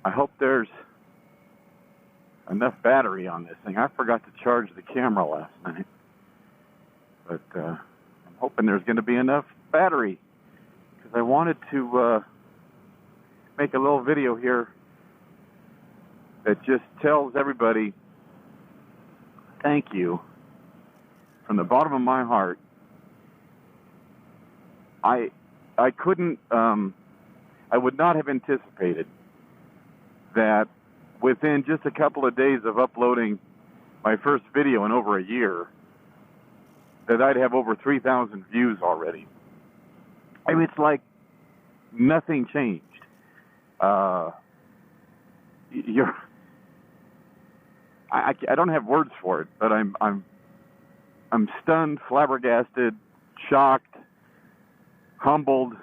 I hope there's enough battery on this thing. I forgot to charge the camera last night. But I'm hoping there's going to be enough battery, because I wanted to make a little video here that just tells everybody thank you from the bottom of my heart. I couldn't, I would not have anticipated that within just a couple of days of uploading my first video in over a year, that I'd have over 3,000 views already. I mean, it's like nothing changed. I don't have words for it, but I'm stunned, flabbergasted, shocked, humbled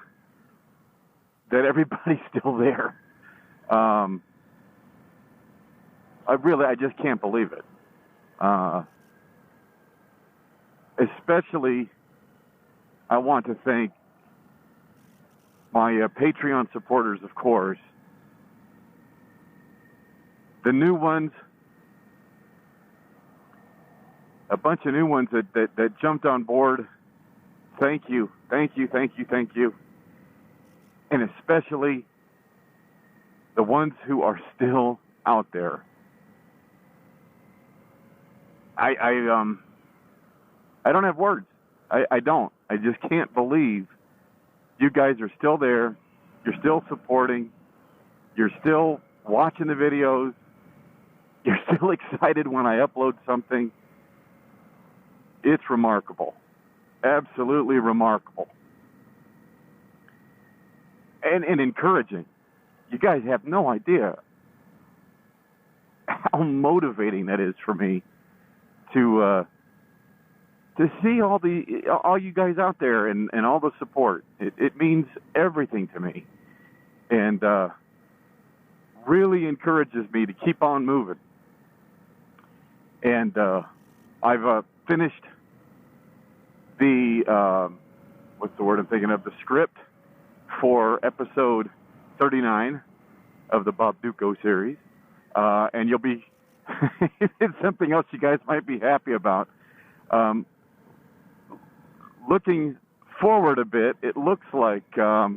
that everybody's still there. I just can't believe it. Especially, I want to thank my Patreon supporters, of course. The new ones, a bunch of new ones that jumped on board. Thank you, thank you, thank you, thank you. And especially the ones who are still out there. I don't have words. I don't. I just can't believe you guys are still there. You're still supporting. You're still watching the videos. You're still excited when I upload something. It's remarkable. Absolutely remarkable. And encouraging. You guys have no idea how motivating that is for me to see all you guys out there and all the support. It means everything to me, and really encourages me to keep on moving. And I've finished the what's the word I'm thinking of? The script for episode 39 of the Bob Duco series, and you'll be it's something else you guys might be happy about. Looking forward a bit, it looks like I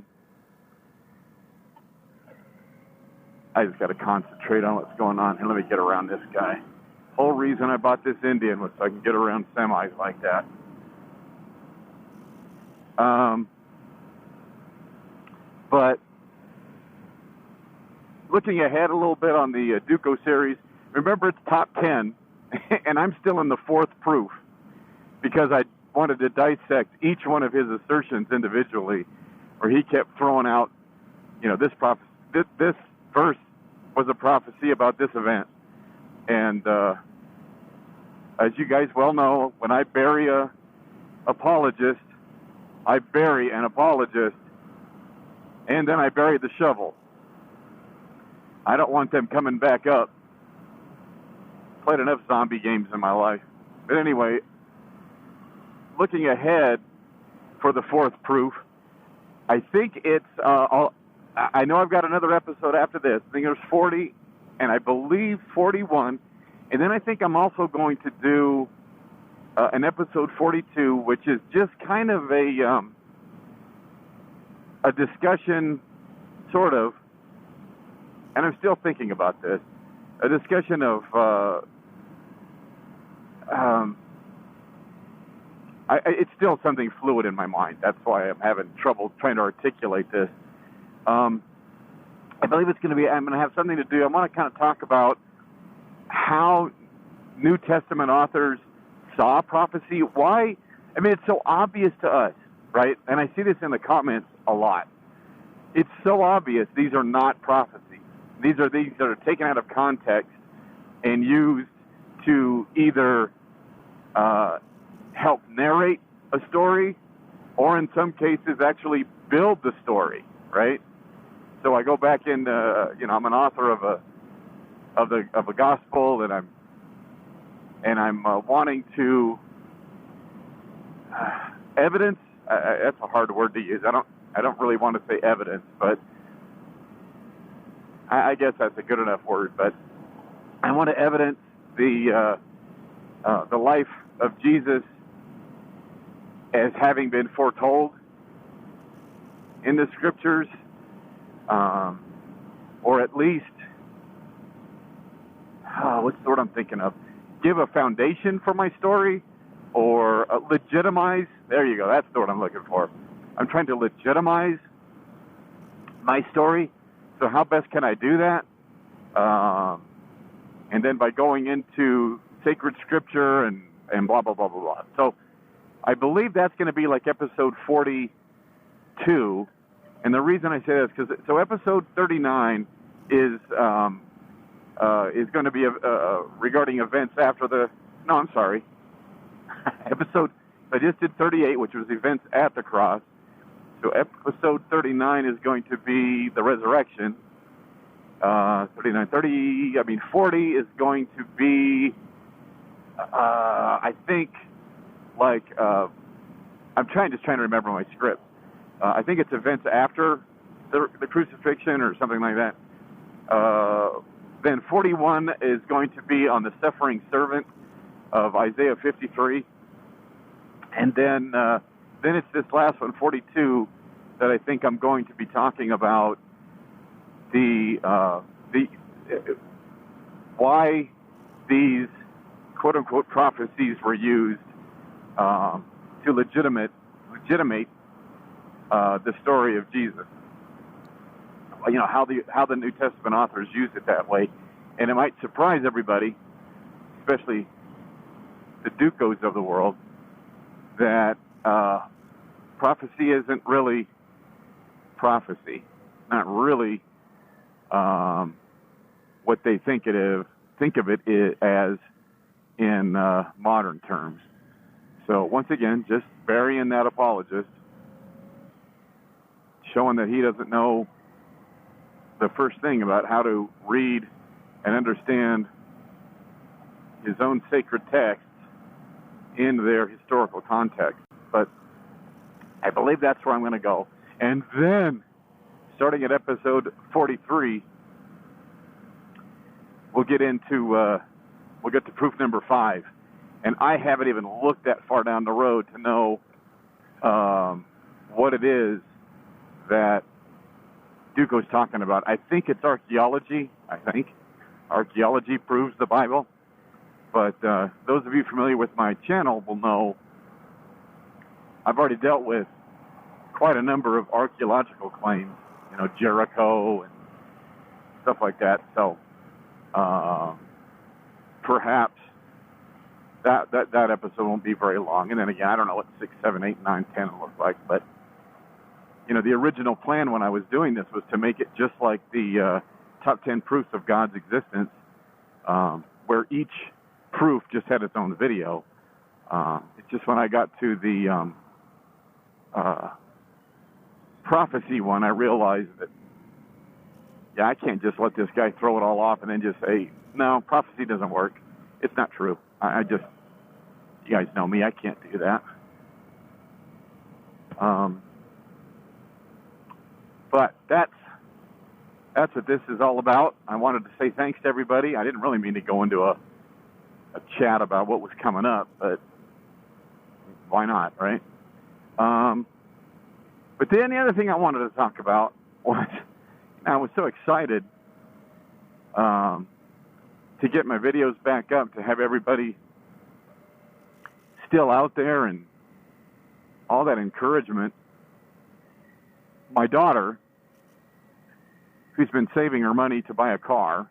just got to concentrate on what's going on. Here, let me get around this guy. Whole reason I bought this Indian was so I can get around semis like that. But looking ahead a little bit on the Duco series, remember it's top 10, and I'm still in the fourth proof because I wanted to dissect each one of his assertions individually, where he kept throwing out, this verse was a prophecy about this event. And as you guys well know, when I bury an apologist, I bury an apologist, and then I bury the shovel. I don't want them coming back up. Played enough zombie games in my life. But anyway, looking ahead for the fourth proof, I think it's, I know I've got another episode after this. I think there's 40, and I believe 41. And then I think I'm also going to do an episode 42, which is just kind of a discussion, sort of, and I'm still thinking about this, a discussion of it's still something fluid in my mind. That's why I'm having trouble trying to articulate this. I believe it's going to be, I'm going to have something to do. I want to kind of talk about how New Testament authors saw prophecy. Why? I mean, it's so obvious to us, right? And I see this in the comments a lot. It's so obvious these are not prophecies. These are things that are taken out of context and used to either help narrate a story, or in some cases actually build the story, right? So I go back in, I'm an author of a gospel, and I'm wanting to evidence. That's a hard word to use. I don't really want to say evidence, but I guess that's a good enough word, but I want to evidence the life of Jesus as having been foretold in the scriptures, or at least, what's the word I'm thinking of? Give a foundation for my story, or legitimize. There you go. That's the word I'm looking for. I'm trying to legitimize my story. So how best can I do that? And then by going into sacred scripture and blah, blah, blah, blah, blah. So I believe that's going to be like episode 42. And the reason I say that is because, so episode 39 is going to be regarding events after the, no, I'm sorry. I just did 38, which was events at the cross. So episode 39 is going to be the resurrection. 40 is going to be, I think, like, I'm just trying to remember my script. I think it's events after the crucifixion or something like that. Then 41 is going to be on the suffering servant of Isaiah 53. And then it's this last one, 42, that I think I'm going to be talking about the why these quote unquote prophecies were used to legitimate the story of Jesus. You know, how the New Testament authors use it that way, and it might surprise everybody, especially the Ducos of the world, that prophecy isn't really prophecy, not really what they think of it as in modern terms. So once again, just burying that apologist, showing that he doesn't know the first thing about how to read and understand his own sacred texts in their historical context. But I believe that's where I'm going to go. And then, starting at episode 43, we'll get to proof number 5. And I haven't even looked that far down the road to know what it is that Duco's talking about. I think it's archaeology. Archaeology proves the Bible. But those of you familiar with my channel will know I've already dealt with quite a number of archaeological claims, you know, Jericho and stuff like that. So perhaps that episode won't be very long. And then again, I don't know what 6, 7, 8, 9, 10 will look like. But, you know, the original plan when I was doing this was to make it just like the top 10 proofs of God's existence, where each proof just had its own video. It's just when I got to the prophecy one, I realized that, yeah, I can't just let this guy throw it all off and then just say, no, prophecy doesn't work. It's not true. I just, you guys know me, I can't do that. But that's what this is all about. I wanted to say thanks to everybody. I didn't really mean to go into a chat about what was coming up, but why not, right? But then the other thing I wanted to talk about was, I was so excited to get my videos back up, to have everybody still out there and all that encouragement. My daughter, who's been saving her money to buy a car,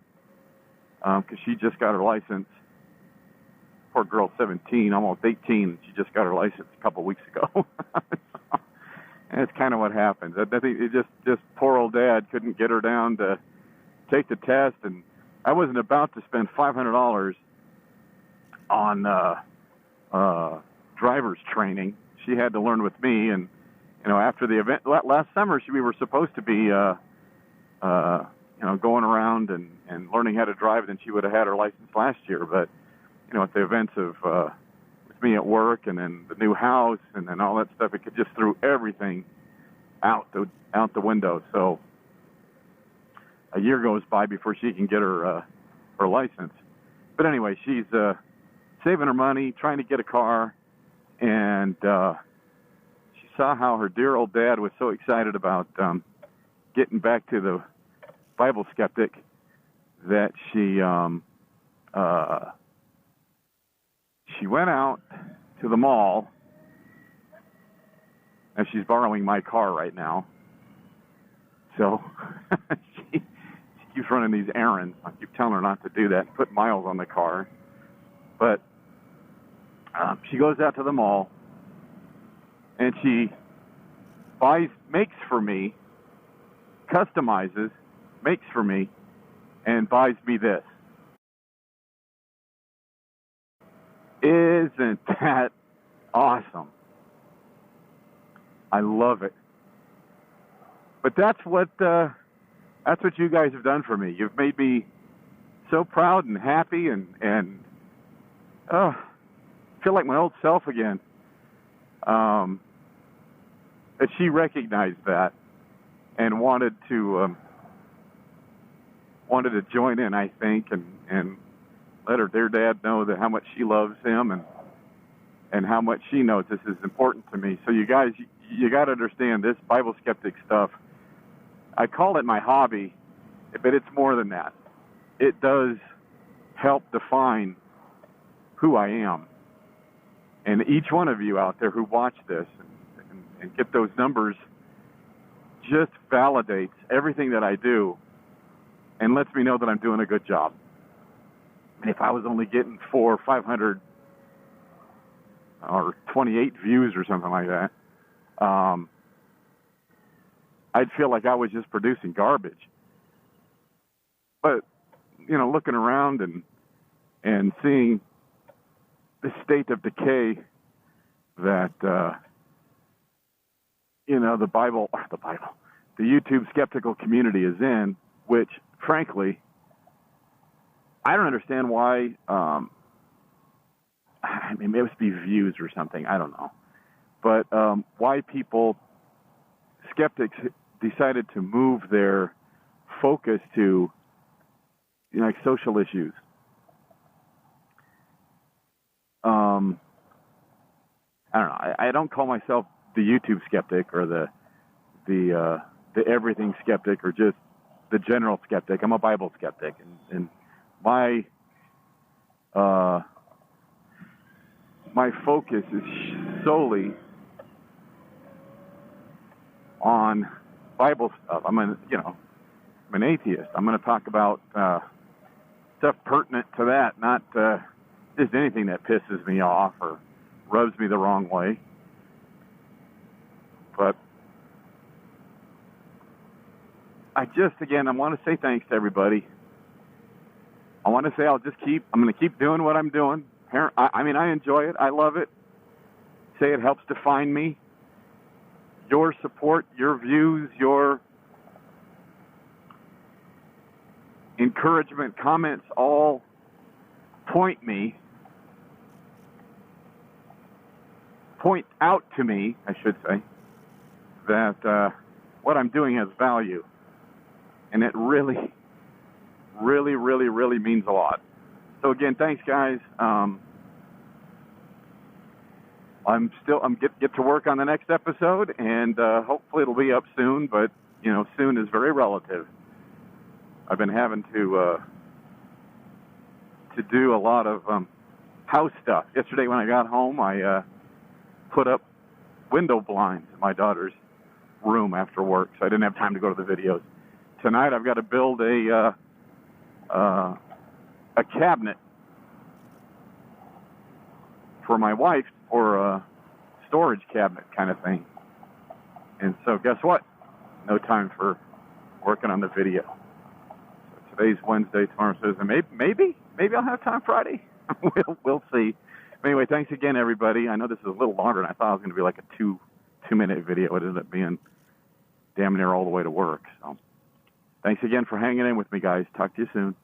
because she just got her license. Poor girl, 17, almost 18. She just got her license a couple weeks ago. And it's kind of what happens. I think it just poor old dad couldn't get her down to take the test, and I wasn't about to spend $500 on driver's training. She had to learn with me, and you know, after the event last summer, we were supposed to be going around and learning how to drive. Then she would have had her license last year, but you know, at the events of with me at work, and then the new house, and then all that stuff, it just threw everything out the window. So a year goes by before she can get her license. But anyway, she's saving her money, trying to get a car, and she saw how her dear old dad was so excited about getting back to the Bible Skeptic that she went out to the mall, and she's borrowing my car right now. So she keeps running these errands. I keep telling her not to do that, put miles on the car. But she goes out to the mall, and she makes for me, customizes, makes for me, and buys me this. Isn't that awesome? I love it. But that's what you guys have done for me. You've made me so proud and happy, and feel like my old self again. That she recognized that and wanted to join in, I think, and let her dear dad know that how much she loves him and how much she knows this is important to me. So you guys, you got to understand this Bible skeptic stuff. I call it my hobby, but it's more than that. It does help define who I am. And each one of you out there who watch this and get those numbers just validates everything that I do and lets me know that I'm doing a good job. And if I was only getting 400 or 500 or 28 views or something like that, I'd feel like I was just producing garbage. But, looking around and seeing the state of decay that, the YouTube skeptical community is in, which, frankly, I don't understand why. It must be views or something. I don't know. But why skeptics decided to move their focus to, like social issues. I don't know. I don't call myself the YouTube skeptic or the everything skeptic or just the general skeptic. I'm a Bible skeptic, and my focus is solely on Bible stuff. I'm an atheist. I'm going to talk about stuff pertinent to that, not just anything that pisses me off or rubs me the wrong way. But I want to say thanks to everybody. I want to say I'm going to keep doing what I'm doing. I enjoy it. I love it. Say it helps define me. Your support, your views, your encouragement, comments all point out to me, I should say, that what I'm doing has value. And it really, really, really, really means a lot. So again, thanks, guys. I'm get to work on the next episode, and hopefully it'll be up soon. But soon is very relative. I've been having to do a lot of house stuff. Yesterday when I got home, I put up window blinds in my daughter's room after work, so I didn't have time to go to the videos. Tonight I've got to build a cabinet for my wife, for a storage cabinet kind of thing. And so guess what? No time for working on the video. So today's Wednesday, tomorrow's Thursday. Maybe I'll have time Friday. We'll see. Anyway, thanks again, everybody. I know this is a little longer than I thought it was going to be, like a two-minute video. It ended up being damn near all the way to work. So thanks again for hanging in with me, guys. Talk to you soon.